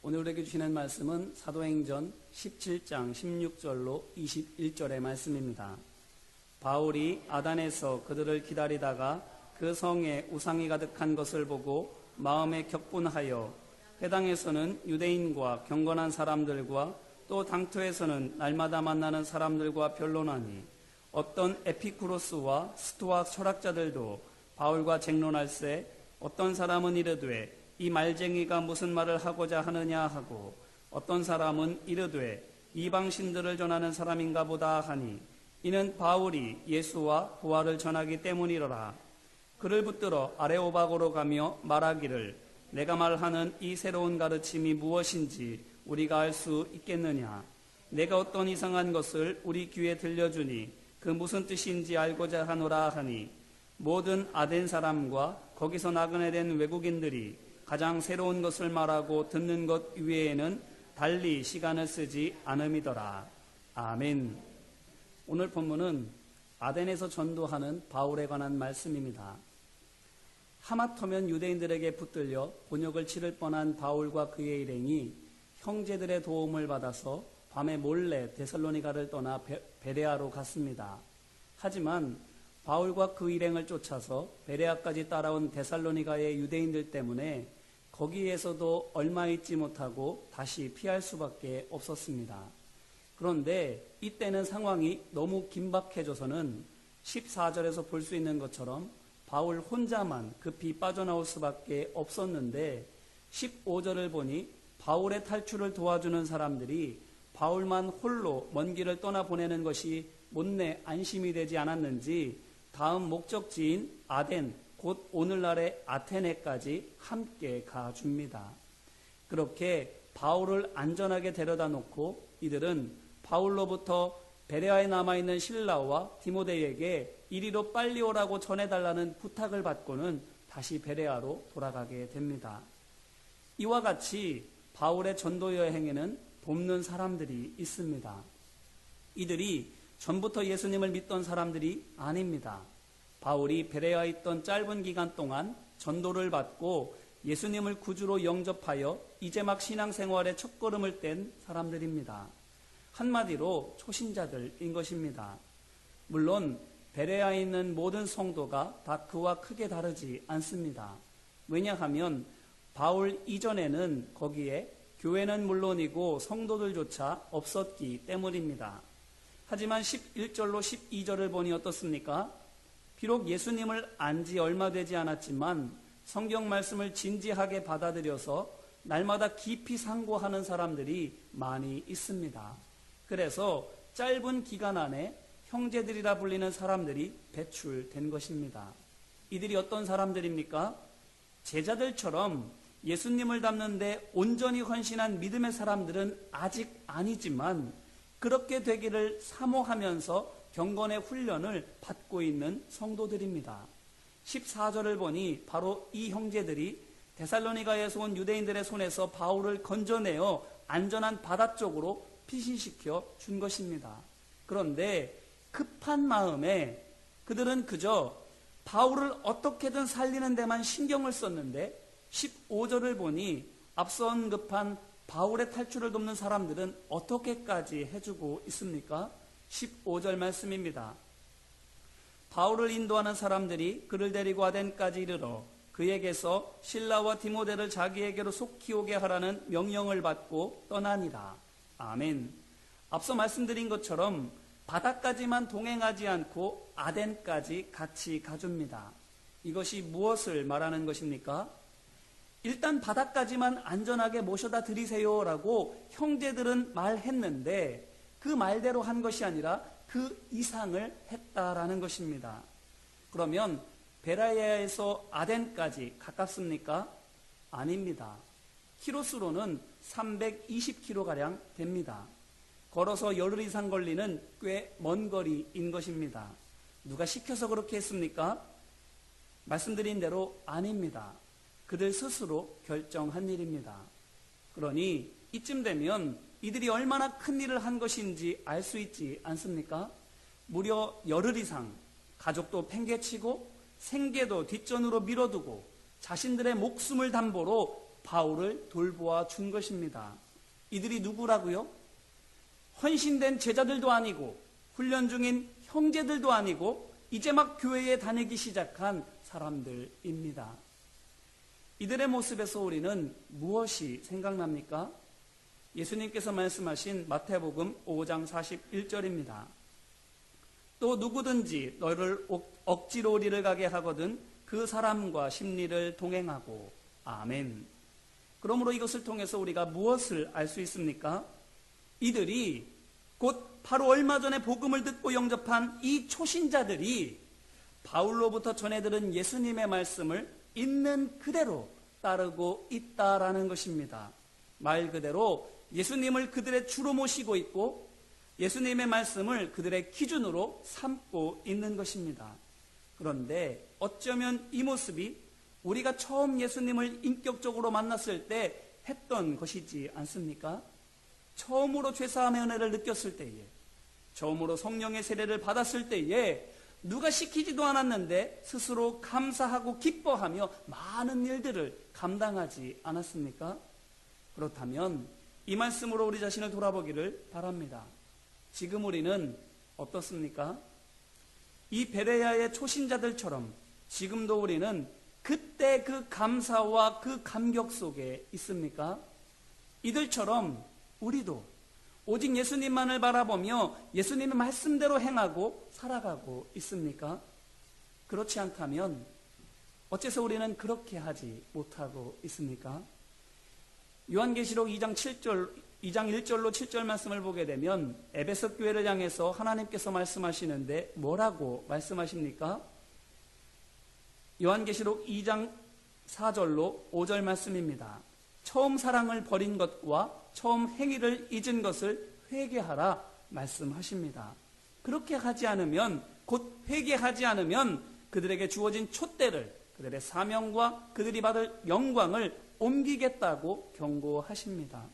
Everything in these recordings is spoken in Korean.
오늘 우리에게 주시는 말씀은 사도행전 17장 16절로 21절의 말씀입니다. 바울이 아단에서 그들을 기다리다가 그 성에 우상이 가득한 것을 보고 마음에 격분하여 회당에서는 유대인과 경건한 사람들과 또 당토에서는 날마다 만나는 사람들과 변론하니 어떤 에피쿠로스와 스토아 철학자들도 바울과 쟁론할세 어떤 사람은 이르되 이 말쟁이가 무슨 말을 하고자 하느냐 하고 어떤 사람은 이르되 이방신들을 전하는 사람인가 보다 하니 이는 바울이 예수와 부활을 전하기 때문이로라. 그를 붙들어 아레오바고로 가며 말하기를 내가 말하는 이 새로운 가르침이 무엇인지 우리가 알 수 있겠느냐. 내가 어떤 이상한 것을 우리 귀에 들려주니 그 무슨 뜻인지 알고자 하노라 하니 모든 아덴 사람과 거기서 나그네 된 외국인들이 가장 새로운 것을 말하고 듣는 것 외에는 달리 시간을 쓰지 않음이더라. 아멘. 오늘 본문은 아덴에서 전도하는 바울에 관한 말씀입니다. 하마터면 유대인들에게 붙들려 곤욕을 치를 뻔한 바울과 그의 일행이 형제들의 도움을 받아서 밤에 몰래 데살로니가를 떠나 베레아로 갔습니다. 하지만 바울과 그 일행을 쫓아서 베레아까지 따라온 데살로니가의 유대인들 때문에 거기에서도 얼마 있지 못하고 다시 피할 수밖에 없었습니다. 그런데 이때는 상황이 너무 긴박해져서는 14절에서 볼 수 있는 것처럼 바울 혼자만 급히 빠져나올 수밖에 없었는데 15절을 보니 바울의 탈출을 도와주는 사람들이 바울만 홀로 먼 길을 떠나보내는 것이 못내 안심이 되지 않았는지 다음 목적지인 아덴, 곧 오늘날의 아테네까지 함께 가줍니다. 그렇게 바울을 안전하게 데려다 놓고 이들은 바울로부터 베레아에 남아있는 실라와 디모데에게 이리로 빨리 오라고 전해달라는 부탁을 받고는 다시 베레아로 돌아가게 됩니다. 이와 같이 바울의 전도 여행에는 돕는 사람들이 있습니다. 이들이 전부터 예수님을 믿던 사람들이 아닙니다. 바울이 베레아에 있던 짧은 기간 동안 전도를 받고 예수님을 구주로 영접하여 이제 막 신앙생활의 첫걸음을 뗀 사람들입니다. 한마디로 초신자들인 것입니다. 물론 베레아에 있는 모든 성도가 다 그와 크게 다르지 않습니다. 왜냐하면 바울 이전에는 거기에 교회는 물론이고 성도들조차 없었기 때문입니다. 하지만 11절로 12절을 보니 어떻습니까? 비록 예수님을 안 지 얼마 되지 않았지만 성경 말씀을 진지하게 받아들여서 날마다 깊이 상고하는 사람들이 많이 있습니다. 그래서 짧은 기간 안에 형제들이라 불리는 사람들이 배출된 것입니다. 이들이 어떤 사람들입니까? 제자들처럼 예수님을 닮는데 온전히 헌신한 믿음의 사람들은 아직 아니지만 그렇게 되기를 사모하면서 경건의 훈련을 받고 있는 성도들입니다. 14절을 보니 바로 이 형제들이 데살로니가에서 온 유대인들의 손에서 바울을 건져내어 안전한 바다 쪽으로 피신시켜 준 것입니다. 그런데 급한 마음에 그들은 그저 바울을 어떻게든 살리는 데만 신경을 썼는데 15절을 보니 앞서 언급한 바울의 탈출을 돕는 사람들은 어떻게까지 해주고 있습니까? 15절 말씀입니다. 바울을 인도하는 사람들이 그를 데리고 아덴까지 이르러 그에게서 실라와 디모데를 자기에게로 속히 오게 하라는 명령을 받고 떠나니라. 아멘. 앞서 말씀드린 것처럼 바다까지만 동행하지 않고 아덴까지 같이 가줍니다. 이것이 무엇을 말하는 것입니까? 일단 바다까지만 안전하게 모셔다 드리세요라고 형제들은 말했는데 그 말대로 한 것이 아니라 그 이상을 했다라는 것입니다. 그러면 베레아에서 아덴까지 가깝습니까? 아닙니다. 키로수로는 320km가량 됩니다. 걸어서 열흘 이상 걸리는 꽤 먼 거리인 것입니다. 누가 시켜서 그렇게 했습니까? 말씀드린 대로 아닙니다. 그들 스스로 결정한 일입니다. 그러니 이쯤 되면 이들이 얼마나 큰 일을 한 것인지 알 수 있지 않습니까? 무려 열흘 이상 가족도 팽개치고 생계도 뒷전으로 밀어두고 자신들의 목숨을 담보로 바울을 돌보아 준 것입니다. 이들이 누구라고요? 헌신된 제자들도 아니고 훈련 중인 형제들도 아니고 이제 막 교회에 다니기 시작한 사람들입니다. 이들의 모습에서 우리는 무엇이 생각납니까? 예수님께서 말씀하신 마태복음 5장 41절입니다. 또 누구든지 너를 억지로 어디를 가게 하거든 그 사람과 심리를 동행하고. 아멘. 그러므로 이것을 통해서 우리가 무엇을 알 수 있습니까? 이들이 곧 바로 얼마 전에 복음을 듣고 영접한 이 초신자들이 바울로부터 전해 들은 예수님의 말씀을 있는 그대로 따르고 있다라는 것입니다. 말 그대로 예수님을 그들의 주로 모시고 있고 예수님의 말씀을 그들의 기준으로 삼고 있는 것입니다. 그런데 어쩌면 이 모습이 우리가 처음 예수님을 인격적으로 만났을 때 했던 것이지 않습니까? 처음으로 죄사함의 은혜를 느꼈을 때에, 처음으로 성령의 세례를 받았을 때에 누가 시키지도 않았는데 스스로 감사하고 기뻐하며 많은 일들을 감당하지 않았습니까? 그렇다면 이 말씀으로 우리 자신을 돌아보기를 바랍니다. 지금 우리는 어떻습니까? 이 베레야의 초신자들처럼 지금도 우리는 그때 그 감사와 그 감격 속에 있습니까? 이들처럼 우리도 오직 예수님만을 바라보며 예수님의 말씀대로 행하고 살아가고 있습니까? 그렇지 않다면 어째서 우리는 그렇게 하지 못하고 있습니까? 요한계시록 2장 1절로 7절 말씀을 보게 되면 에베소 교회를 향해서 하나님께서 말씀하시는데 뭐라고 말씀하십니까? 요한계시록 2장 4절로 5절 말씀입니다. 처음 사랑을 버린 것과 처음 행위를 잊은 것을 회개하라 말씀하십니다. 그렇게 하지 않으면, 곧 회개하지 않으면 그들에게 주어진 촛대를, 그들의 사명과 그들이 받을 영광을 옮기겠다고 경고하십니다.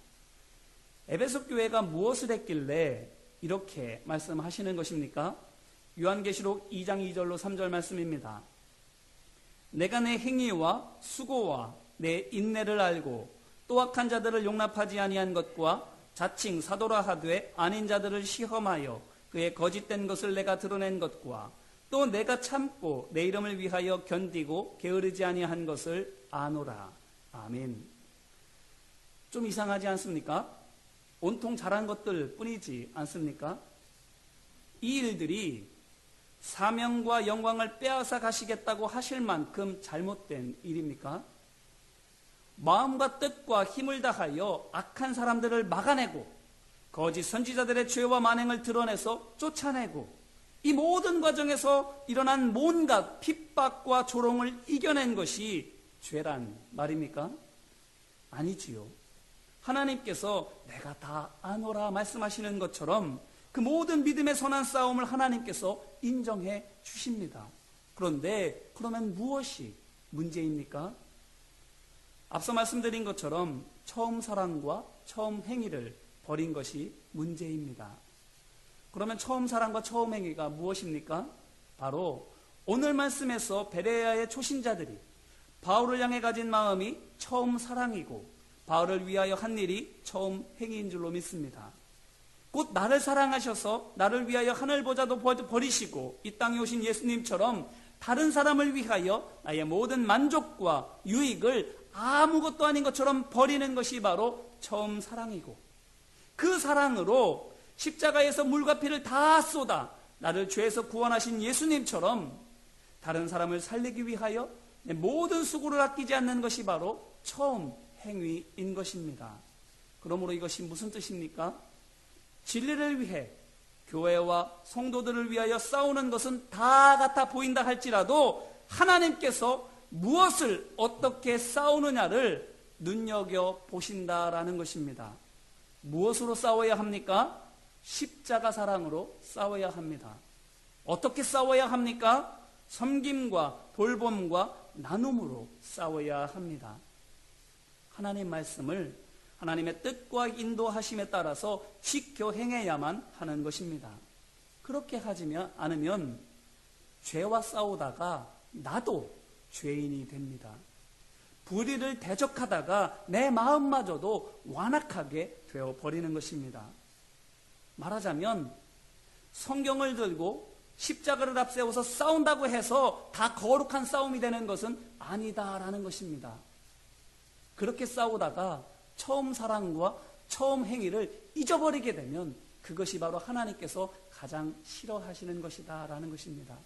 에베소 교회가 무엇을 했길래 이렇게 말씀하시는 것입니까? 요한계시록 2장 2절로 3절 말씀입니다. 내가 내 행위와 수고와 내 인내를 알고 또 악한 자들을 용납하지 아니한 것과 자칭 사도라 하되 아닌 자들을 시험하여 그의 거짓된 것을 내가 드러낸 것과 또 내가 참고 내 이름을 위하여 견디고 게으르지 아니한 것을 아노라. 아멘. 좀 이상하지 않습니까? 온통 잘한 것들 뿐이지 않습니까? 이 일들이 사명과 영광을 빼앗아 가시겠다고 하실 만큼 잘못된 일입니까? 마음과 뜻과 힘을 다하여 악한 사람들을 막아내고 거짓 선지자들의 죄와 만행을 드러내서 쫓아내고 이 모든 과정에서 일어난 온갖 핍박과 조롱을 이겨낸 것이 죄란 말입니까? 아니지요. 하나님께서 내가 다 아노라 말씀하시는 것처럼 그 모든 믿음의 선한 싸움을 하나님께서 인정해 주십니다. 그런데 그러면 무엇이 문제입니까? 앞서 말씀드린 것처럼 처음 사랑과 처음 행위를 버린 것이 문제입니다. 그러면 처음 사랑과 처음 행위가 무엇입니까? 바로 오늘 말씀에서 베레야의 초신자들이 바울을 향해 가진 마음이 처음 사랑이고 바울을 위하여 한 일이 처음 행위인 줄로 믿습니다. 곧 나를 사랑하셔서 나를 위하여 하늘보좌도 버리시고 이 땅에 오신 예수님처럼 다른 사람을 위하여 나의 모든 만족과 유익을 아무것도 아닌 것처럼 버리는 것이 바로 처음 사랑이고 그 사랑으로 십자가에서 물과 피를 다 쏟아 나를 죄에서 구원하신 예수님처럼 다른 사람을 살리기 위하여 내 모든 수고를 아끼지 않는 것이 바로 처음 행위인 것입니다. 그러므로 이것이 무슨 뜻입니까? 진리를 위해 교회와 성도들을 위하여 싸우는 것은 다 같아 보인다 할지라도 하나님께서 무엇을 어떻게 싸우느냐를 눈여겨보신다라는 것입니다. 무엇으로 싸워야 합니까? 십자가 사랑으로 싸워야 합니다. 어떻게 싸워야 합니까? 섬김과 돌봄과 나눔으로 싸워야 합니다. 하나님 말씀을 하나님의 뜻과 인도하심에 따라서 지켜 행해야만 하는 것입니다. 그렇게 하지 않으면 죄와 싸우다가 나도 죄인이 됩니다. 불의를 대적하다가 내 마음마저도 완악하게 되어버리는 것입니다. 말하자면 성경을 들고 십자가를 앞세워서 싸운다고 해서 다 거룩한 싸움이 되는 것은 아니다라는 것입니다. 그렇게 싸우다가 처음 사랑과 처음 행위를 잊어버리게 되면 그것이 바로 하나님께서 가장 싫어하시는 것이다라는 것입니다.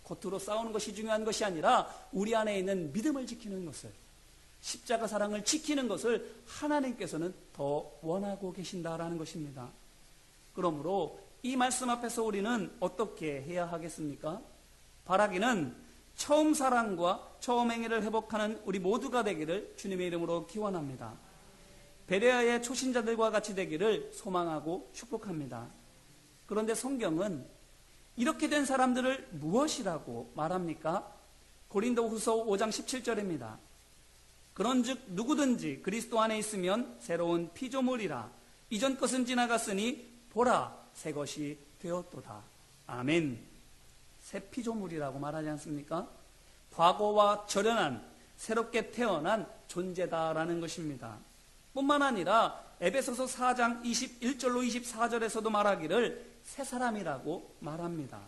겉으로 싸우는 것이 중요한 것이 아니라 우리 안에 있는 믿음을 지키는 것을, 십자가 사랑을 지키는 것을 하나님께서는 더 원하고 계신다라는 것입니다. 그러므로 이 말씀 앞에서 우리는 어떻게 해야 하겠습니까? 바라기는 처음 사랑과 처음 행위를 회복하는 우리 모두가 되기를 주님의 이름으로 기원합니다. 베레아의 초신자들과 같이 되기를 소망하고 축복합니다. 그런데 성경은 이렇게 된 사람들을 무엇이라고 말합니까? 고린도후서 5장 17절입니다. 그런즉 누구든지 그리스도 안에 있으면 새로운 피조물이라. 이전 것은 지나갔으니 보라 새 것이 되었도다. 아멘. 새 피조물이라고 말하지 않습니까? 과거와 절연한 새롭게 태어난 존재다라는 것입니다. 뿐만 아니라 에베소서 4장 21절로 24절에서도 말하기를 새 사람이라고 말합니다.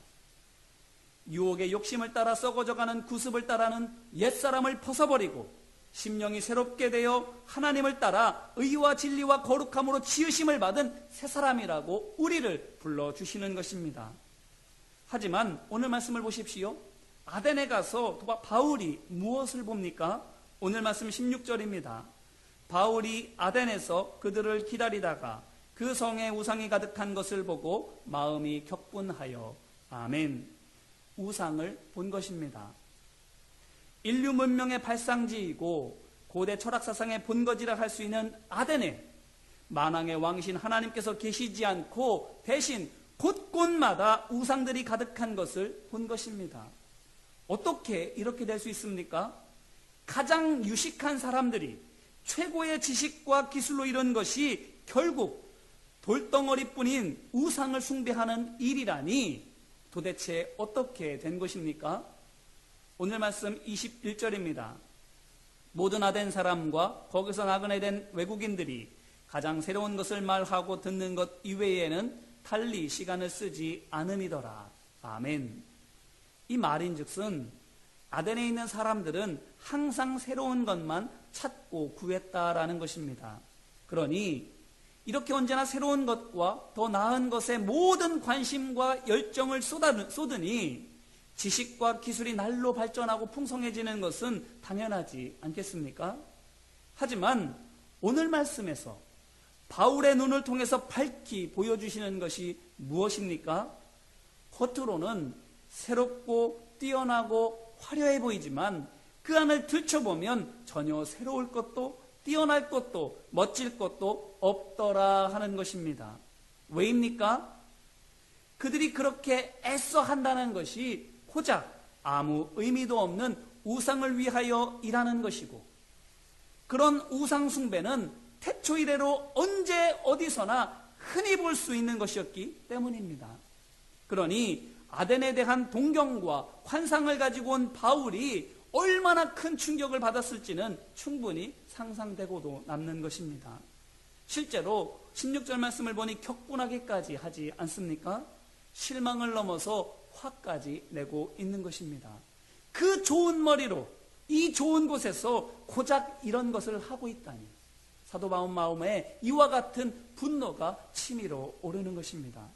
유혹의 욕심을 따라 썩어져가는 구습을 따라는 옛사람을 벗어버리고 심령이 새롭게 되어 하나님을 따라 의와 진리와 거룩함으로 지으심을 받은 새 사람이라고 우리를 불러주시는 것입니다. 하지만 오늘 말씀을 보십시오. 아덴에 가서 바울이 무엇을 봅니까? 오늘 말씀 16절입니다. 바울이 아덴에서 그들을 기다리다가 그 성에 우상이 가득한 것을 보고 마음이 격분하여. 아멘. 우상을 본 것입니다. 인류 문명의 발상지이고 고대 철학사상의 본거지라 할 수 있는 아덴에 만왕의 왕이신 하나님께서 계시지 않고 대신 곳곳마다 우상들이 가득한 것을 본 것입니다. 어떻게 이렇게 될 수 있습니까? 가장 유식한 사람들이 최고의 지식과 기술로 이룬 것이 결국 돌덩어리뿐인 우상을 숭배하는 일이라니 도대체 어떻게 된 것입니까? 오늘 말씀 21절입니다. 모든 아덴 사람과 거기서 나그네 된 외국인들이 가장 새로운 것을 말하고 듣는 것 이외에는 달리 시간을 쓰지 않음이더라. 아멘. 이 말인즉슨 아덴에 있는 사람들은 항상 새로운 것만 찾고 구했다라는 것입니다. 그러니 이렇게 언제나 새로운 것과 더 나은 것에 모든 관심과 열정을 쏟으니 지식과 기술이 날로 발전하고 풍성해지는 것은 당연하지 않겠습니까? 하지만 오늘 말씀에서 바울의 눈을 통해서 밝히 보여주시는 것이 무엇입니까? 겉으로는 새롭고 뛰어나고 화려해 보이지만 그 안을 들춰보면 전혀 새로울 것도 뛰어날 것도 멋질 것도 없더라 하는 것입니다. 왜입니까? 그들이 그렇게 애써 한다는 것이 고작 아무 의미도 없는 우상을 위하여 일하는 것이고, 그런 우상 숭배는 태초 이래로 언제 어디서나 흔히 볼 수 있는 것이었기 때문입니다. 그러니 아덴에 대한 동경과 환상을 가지고 온 바울이 얼마나 큰 충격을 받았을지는 충분히 상상되고도 남는 것입니다. 실제로 16절 말씀을 보니 격분하기까지 하지 않습니까? 실망을 넘어서 화까지 내고 있는 것입니다. 그 좋은 머리로 이 좋은 곳에서 고작 이런 것을 하고 있다니 사도 바울 마음에 이와 같은 분노가 치밀어 오르는 것입니다.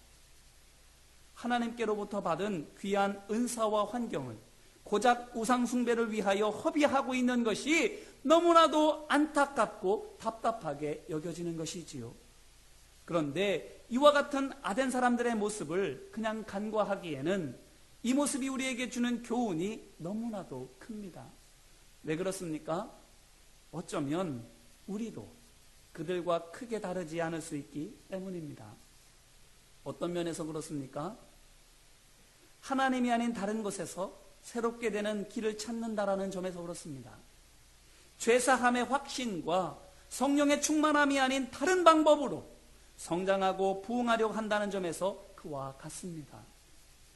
하나님께로부터 받은 귀한 은사와 환경을 고작 우상 숭배를 위하여 허비하고 있는 것이 너무나도 안타깝고 답답하게 여겨지는 것이지요. 그런데 이와 같은 아덴 사람들의 모습을 그냥 간과하기에는 이 모습이 우리에게 주는 교훈이 너무나도 큽니다. 왜 그렇습니까? 어쩌면 우리도 그들과 크게 다르지 않을 수 있기 때문입니다. 어떤 면에서 그렇습니까? 하나님이 아닌 다른 곳에서 새롭게 되는 길을 찾는다라는 점에서 그렇습니다. 죄사함의 확신과 성령의 충만함이 아닌 다른 방법으로 성장하고 부흥하려고 한다는 점에서 그와 같습니다.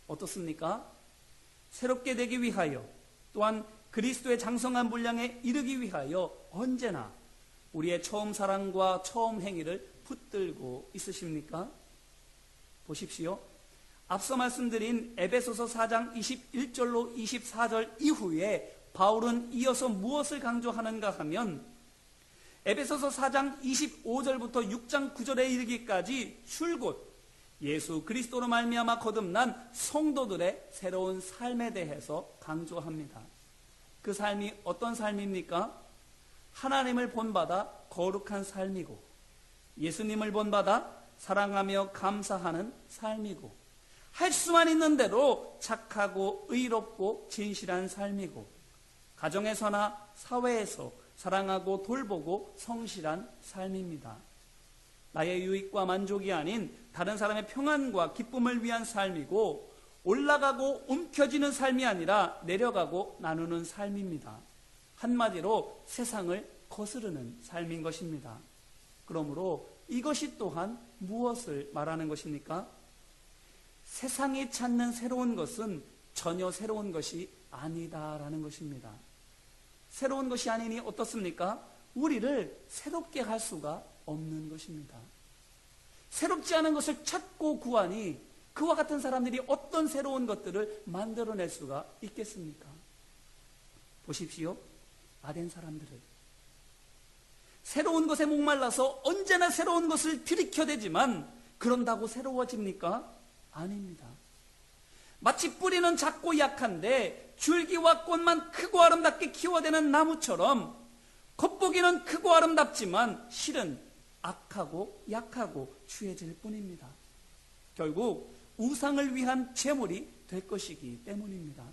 어떻습니까? 새롭게 되기 위하여 또한 그리스도의 장성한 분량에 이르기 위하여 언제나 우리의 처음 사랑과 처음 행위를 붙들고 있으십니까? 보십시오. 앞서 말씀드린 에베소서 4장 21절로 24절 이후에 바울은 이어서 무엇을 강조하는가 하면 에베소서 4장 25절부터 6장 9절에 이르기까지 줄곧 예수 그리스도로 말미암아 거듭난 성도들의 새로운 삶에 대해서 강조합니다. 그 삶이 어떤 삶입니까? 하나님을 본받아 거룩한 삶이고 예수님을 본받아 사랑하며 감사하는 삶이고 할 수만 있는 대로 착하고 의롭고 진실한 삶이고 가정에서나 사회에서 사랑하고 돌보고 성실한 삶입니다. 나의 유익과 만족이 아닌 다른 사람의 평안과 기쁨을 위한 삶이고 올라가고 움켜쥐는 삶이 아니라 내려가고 나누는 삶입니다. 한마디로 세상을 거스르는 삶인 것입니다. 그러므로 이것이 또한 무엇을 말하는 것입니까? 세상이 찾는 새로운 것은 전혀 새로운 것이 아니다라는 것입니다. 새로운 것이 아니니 어떻습니까? 우리를 새롭게 할 수가 없는 것입니다. 새롭지 않은 것을 찾고 구하니 그와 같은 사람들이 어떤 새로운 것들을 만들어낼 수가 있겠습니까? 보십시오. 아덴 사람들을 새로운 것에 목말라서 언제나 새로운 것을 들이켜대지만 그런다고 새로워집니까? 아닙니다. 마치 뿌리는 작고 약한데 줄기와 꽃만 크고 아름답게 키워대는 나무처럼 겉보기는 크고 아름답지만 실은 악하고 약하고 추해질 뿐입니다. 결국 우상을 위한 제물이 될 것이기 때문입니다.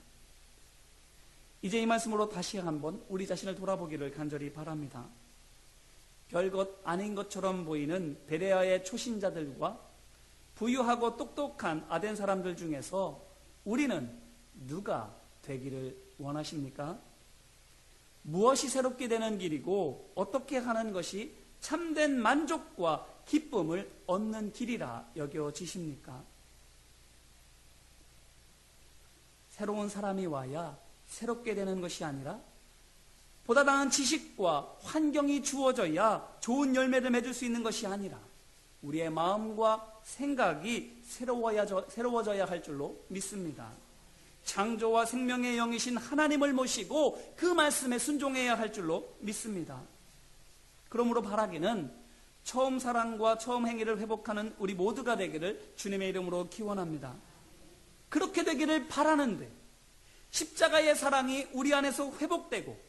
이제 이 말씀으로 다시 한번 우리 자신을 돌아보기를 간절히 바랍니다. 별것 아닌 것처럼 보이는 베레아의 초신자들과 부유하고 똑똑한 아덴 사람들 중에서 우리는 누가 되기를 원하십니까? 무엇이 새롭게 되는 길이고 어떻게 하는 것이 참된 만족과 기쁨을 얻는 길이라 여겨지십니까? 새로운 사람이 와야 새롭게 되는 것이 아니라 보다 나은 지식과 환경이 주어져야 좋은 열매를 맺을 수 있는 것이 아니라 우리의 마음과 생각이 새로워져야 할 줄로 믿습니다. 창조와 생명의 영이신 하나님을 모시고 그 말씀에 순종해야 할 줄로 믿습니다. 그러므로 바라기는 처음 사랑과 처음 행위를 회복하는 우리 모두가 되기를 주님의 이름으로 기원합니다. 그렇게 되기를 바라는데 십자가의 사랑이 우리 안에서 회복되고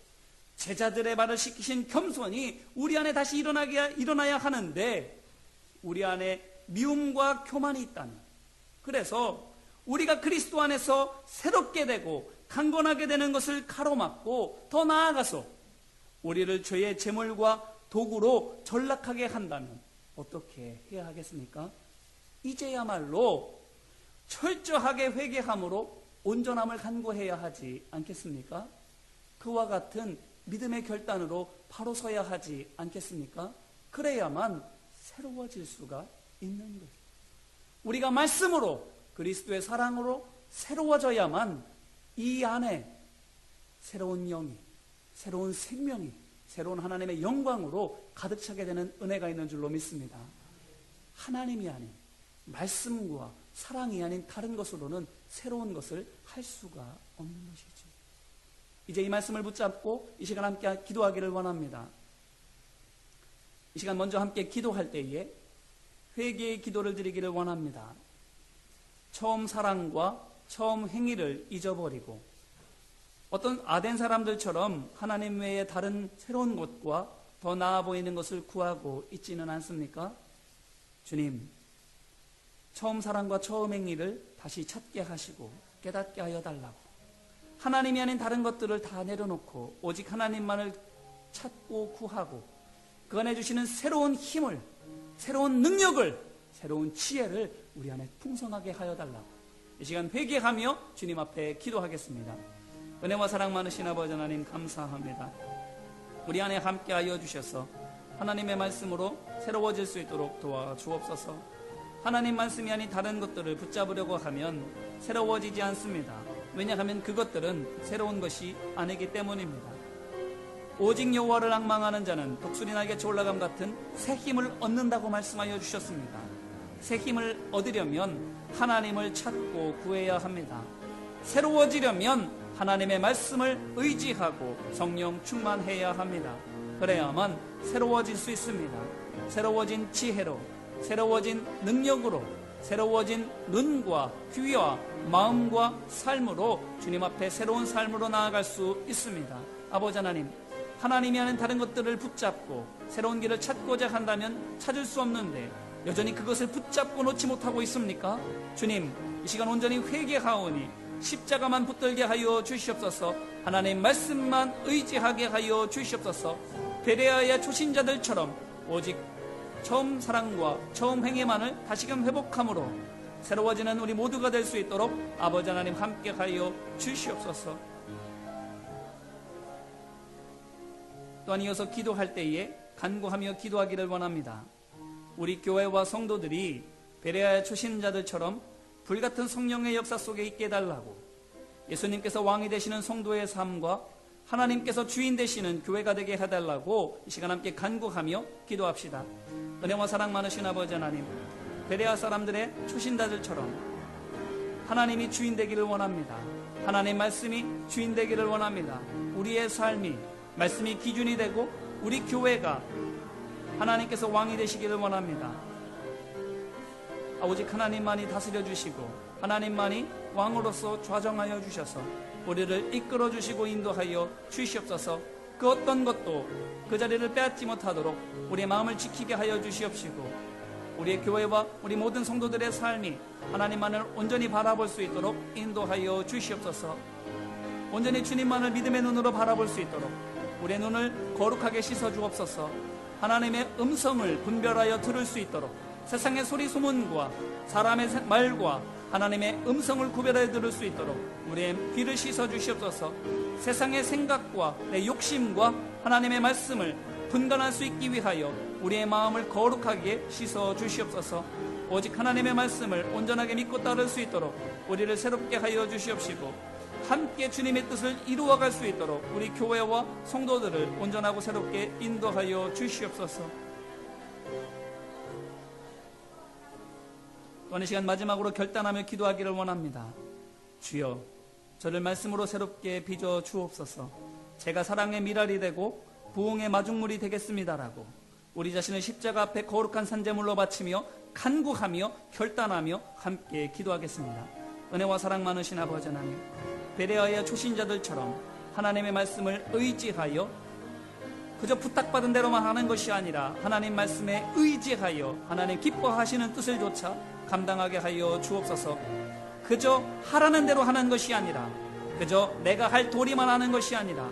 제자들의 말을 시키신 겸손이 우리 안에 다시 일어나야 하는데 우리 안에 미움과 교만이 있다는, 그래서 우리가 그리스도 안에서 새롭게 되고 강건하게 되는 것을 가로막고 더 나아가서 우리를 죄의 제물과 도구로 전락하게 한다면 어떻게 해야 하겠습니까? 이제야말로 철저하게 회개함으로 온전함을 간구해야 하지 않겠습니까? 그와 같은 믿음의 결단으로 바로 서야 하지 않겠습니까? 그래야만 새로워질 수가 있는 거예요. 우리가 말씀으로 그리스도의 사랑으로 새로워져야만 이 안에 새로운 영이, 새로운 생명이, 새로운 하나님의 영광으로 가득 차게 되는 은혜가 있는 줄로 믿습니다. 하나님이 아닌 말씀과 사랑이 아닌 다른 것으로는 새로운 것을 할 수가 없는 것이죠. 이제 이 말씀을 붙잡고 이 시간 함께 기도하기를 원합니다. 이 시간 먼저 함께 기도할 때에 회개의 기도를 드리기를 원합니다. 처음 사랑과 처음 행위를 잊어버리고 어떤 아덴 사람들처럼 하나님 외에 다른 새로운 것과 더 나아 보이는 것을 구하고 있지는 않습니까? 주님, 처음 사랑과 처음 행위를 다시 찾게 하시고 깨닫게 하여 달라고. 하나님이 아닌 다른 것들을 다 내려놓고 오직 하나님만을 찾고 구하고 그 안에 주시는 새로운 힘을, 새로운 능력을, 새로운 지혜를 우리 안에 풍성하게 하여 달라고. 이 시간 회개하며 주님 앞에 기도하겠습니다. 은혜와 사랑 많으신 아버지 하나님 감사합니다. 우리 안에 함께하여 주셔서 하나님의 말씀으로 새로워질 수 있도록 도와주옵소서. 하나님 말씀이 아닌 다른 것들을 붙잡으려고 하면 새로워지지 않습니다. 왜냐하면 그것들은 새로운 것이 아니기 때문입니다. 오직 여호와를 앙망하는 자는 독수리 날개쳐 올라감 같은 새 힘을 얻는다고 말씀하여 주셨습니다. 새 힘을 얻으려면 하나님을 찾고 구해야 합니다. 새로워지려면 하나님의 말씀을 의지하고 성령 충만해야 합니다. 그래야만 새로워질 수 있습니다. 새로워진 지혜로, 새로워진 능력으로, 새로워진 눈과 귀와 마음과 삶으로 주님 앞에 새로운 삶으로 나아갈 수 있습니다. 아버지 하나님, 하나님이 하는 다른 것들을 붙잡고 새로운 길을 찾고자 한다면 찾을 수 없는데 여전히 그것을 붙잡고 놓지 못하고 있습니까? 주님, 이 시간 온전히 회개하오니 십자가만 붙들게 하여 주시옵소서. 하나님 말씀만 의지하게 하여 주시옵소서. 베레아의 초신자들처럼 오직 처음 사랑과 처음 행위만을 다시금 회복함으로 새로워지는 우리 모두가 될 수 있도록 아버지 하나님 함께 하여 주시옵소서. 또한 이어서 기도할 때에 간구하며 기도하기를 원합니다. 우리 교회와 성도들이 베레아의 초신자들처럼 불같은 성령의 역사 속에 있게 해달라고, 예수님께서 왕이 되시는 성도의 삶과 하나님께서 주인 되시는 교회가 되게 해달라고 이 시간 함께 간구하며 기도합시다. 은혜와 사랑 많으신 아버지 하나님, 베레아 사람들의 초신자들처럼 하나님이 주인 되기를 원합니다. 하나님 말씀이 주인 되기를 원합니다. 우리의 삶이 말씀이 기준이 되고 우리 교회가 하나님께서 왕이 되시기를 원합니다. 오직 하나님만이 다스려 주시고 하나님만이 왕으로서 좌정하여 주셔서 우리를 이끌어 주시고 인도하여 주시옵소서. 그 어떤 것도 그 자리를 빼앗지 못하도록 우리의 마음을 지키게 하여 주시옵시고 우리의 교회와 우리 모든 성도들의 삶이 하나님만을 온전히 바라볼 수 있도록 인도하여 주시옵소서. 온전히 주님만을 믿음의 눈으로 바라볼 수 있도록 우리의 눈을 거룩하게 씻어 주옵소서. 하나님의 음성을 분별하여 들을 수 있도록 세상의 소리 소문과 사람의 말과 하나님의 음성을 구별하여 들을 수 있도록 우리의 귀를 씻어 주시옵소서. 세상의 생각과 내 욕심과 하나님의 말씀을 분간할 수 있기 위하여 우리의 마음을 거룩하게 씻어 주시옵소서. 오직 하나님의 말씀을 온전하게 믿고 따를 수 있도록 우리를 새롭게 하여 주시옵시고 함께 주님의 뜻을 이루어갈 수 있도록 우리 교회와 성도들을 온전하고 새롭게 인도하여 주시옵소서. 또한 이 시간 마지막으로 결단하며 기도하기를 원합니다. 주여, 저를 말씀으로 새롭게 빚어 주옵소서. 제가 사랑의 미랄이 되고 부흥의 마중물이 되겠습니다라고 우리 자신을 십자가 앞에 거룩한 산제물로 바치며 간구하며 결단하며 함께 기도하겠습니다. 은혜와 사랑 많으신 아버지 하나님, 베레아의 초신자들처럼 하나님의 말씀을 의지하여 그저 부탁받은 대로만 하는 것이 아니라 하나님 말씀에 의지하여 하나님 기뻐하시는 뜻을 조차 감당하게 하여 주옵소서. 그저 하라는 대로 하는 것이 아니라 그저 내가 할 도리만 하는 것이 아니라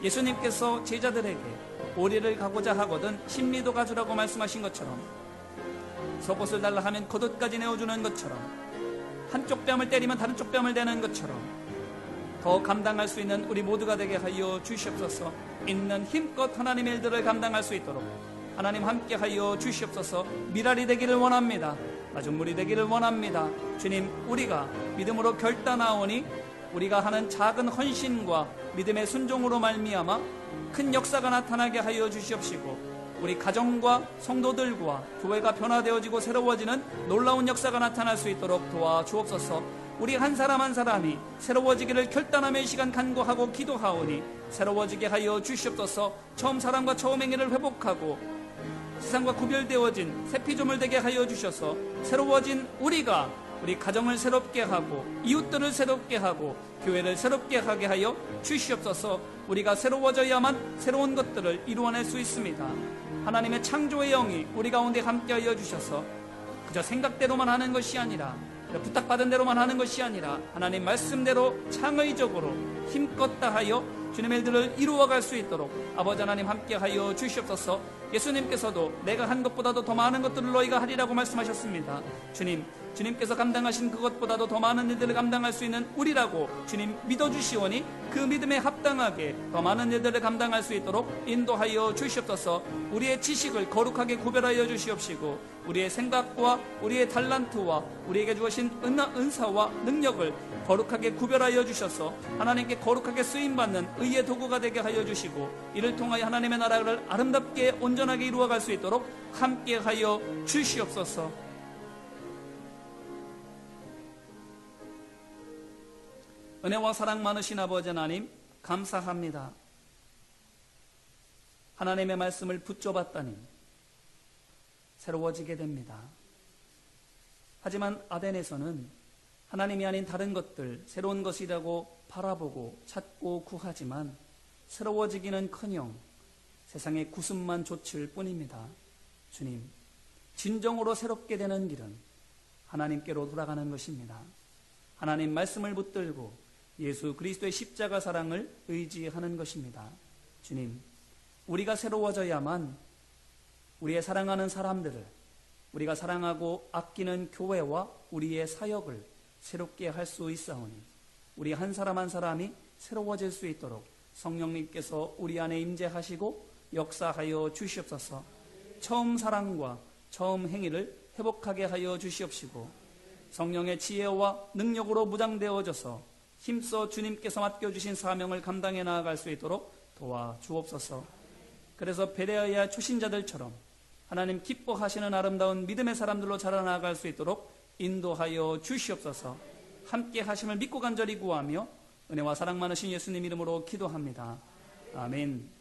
예수님께서 제자들에게 오리를 가고자 하거든 신미도 가주라고 말씀하신 것처럼 속옷을 달라 하면 겉옷까지 내어주는 것처럼 한쪽 뺨을 때리면 다른 쪽 뺨을 대는 것처럼 더 감당할 수 있는 우리 모두가 되게 하여 주시옵소서. 있는 힘껏 하나님의 일들을 감당할 수 있도록 하나님 함께 하여 주시옵소서. 미랄이 되기를 원합니다. 마중물이 되기를 원합니다. 주님, 우리가 믿음으로 결단하오니 우리가 하는 작은 헌신과 믿음의 순종으로 말미암아 큰 역사가 나타나게 하여 주시옵시고 우리 가정과 성도들과 교회가 변화되어지고 새로워지는 놀라운 역사가 나타날 수 있도록 도와주옵소서. 우리 한 사람 한 사람이 새로워지기를 결단하며 이 시간 간구하고 기도하오니 새로워지게 하여 주시옵소서. 처음 사랑과 처음 행위를 회복하고 세상과 구별되어진 새 피조물 되게 하여 주셔서 새로워진 우리가 우리 가정을 새롭게 하고 이웃들을 새롭게 하고 교회를 새롭게 하게 하여 주시옵소서. 우리가 새로워져야만 새로운 것들을 이루어낼 수 있습니다. 하나님의 창조의 영이 우리 가운데 함께하여 주셔서 그저 생각대로만 하는 것이 아니라 부탁받은 대로만 하는 것이 아니라 하나님 말씀대로 창의적으로 힘껏 다하여 주님의 일들을 이루어갈 수 있도록 아버지 하나님 함께하여 주시옵소서. 예수님께서도 내가 한 것보다도 더 많은 것들을 너희가 하리라고 말씀하셨습니다. 주님, 주님께서 감당하신 그것보다도 더 많은 일들을 감당할 수 있는 우리라고 주님 믿어주시오니 그 믿음에 합당하게 더 많은 일들을 감당할 수 있도록 인도하여 주시옵소서. 우리의 지식을 거룩하게 구별하여 주시옵시고 우리의 생각과 우리의 달란트와 우리에게 주어진 은사와 능력을 거룩하게 구별하여 주셔서 하나님께 거룩하게 쓰임받는 의의 도구가 되게 하여 주시고 이를 통하여 하나님의 나라를 아름답게 온전하게 이루어갈 수 있도록 함께하여 주시옵소서. 은혜와 사랑 많으신 아버지 하나님 감사합니다. 하나님의 말씀을 붙잡았다니 새로워지게 됩니다. 하지만 아덴에서는 하나님이 아닌 다른 것들, 새로운 것이라고 바라보고 찾고 구하지만 새로워지기는커녕 세상의 구습만 좇을 뿐입니다. 주님, 진정으로 새롭게 되는 길은 하나님께로 돌아가는 것입니다. 하나님 말씀을 붙들고 예수 그리스도의 십자가 사랑을 의지하는 것입니다. 주님, 우리가 새로워져야만 우리의 사랑하는 사람들을, 우리가 사랑하고 아끼는 교회와 우리의 사역을 새롭게 할 수 있사오니 우리 한 사람 한 사람이 새로워질 수 있도록 성령님께서 우리 안에 임재하시고 역사하여 주시옵소서. 처음 사랑과 처음 행위를 회복하게 하여 주시옵시고 성령의 지혜와 능력으로 무장되어져서 힘써 주님께서 맡겨주신 사명을 감당해 나아갈 수 있도록 도와주옵소서. 그래서 베레아의 초신자들처럼 하나님 기뻐하시는 아름다운 믿음의 사람들로 자라나갈 수 있도록 인도하여 주시옵소서. 함께 하심을 믿고 간절히 구하며 은혜와 사랑 많으신 예수님 이름으로 기도합니다. 아멘.